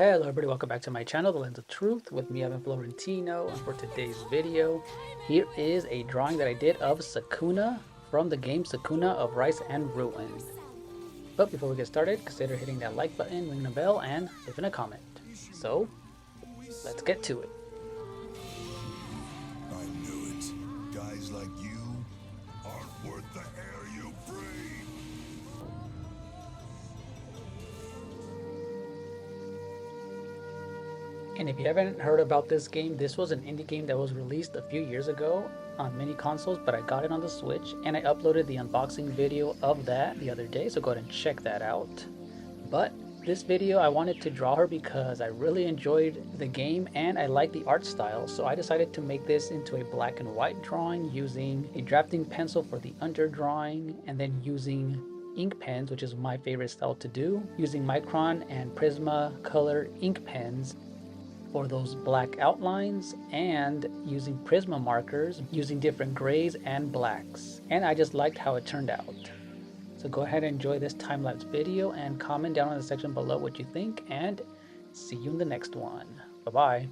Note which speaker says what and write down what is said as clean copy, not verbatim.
Speaker 1: Hello everybody, welcome back to my channel, The Lens of Truth, with me, Evan Florentino, and for today's video, here is a drawing that I did of Sakuna from the game Sakuna of Rice and Ruin. But before we get started, consider hitting that like button, ringing the bell, and leaving a comment. So, let's get to it.
Speaker 2: I knew it. Guys like you aren't worth the hair you breathe.
Speaker 1: And if you haven't heard about this game, this was an indie game that was released a few years ago on many consoles, but I got it on the Switch, and I uploaded the unboxing video of that the other day, so go ahead and check that out. But this video, I wanted to draw her because I really enjoyed the game and I like the art style, so I decided to make this into a black and white drawing using a drafting pencil for the under drawing, and then using ink pens, which is my favorite style to do, using Micron and Prismacolor ink pens for those black outlines, and using Prisma markers using different grays and blacks. And I just liked how it turned out. So go ahead and enjoy this time-lapse video and comment down in the section below what you think, and see you in the next one. Bye-bye.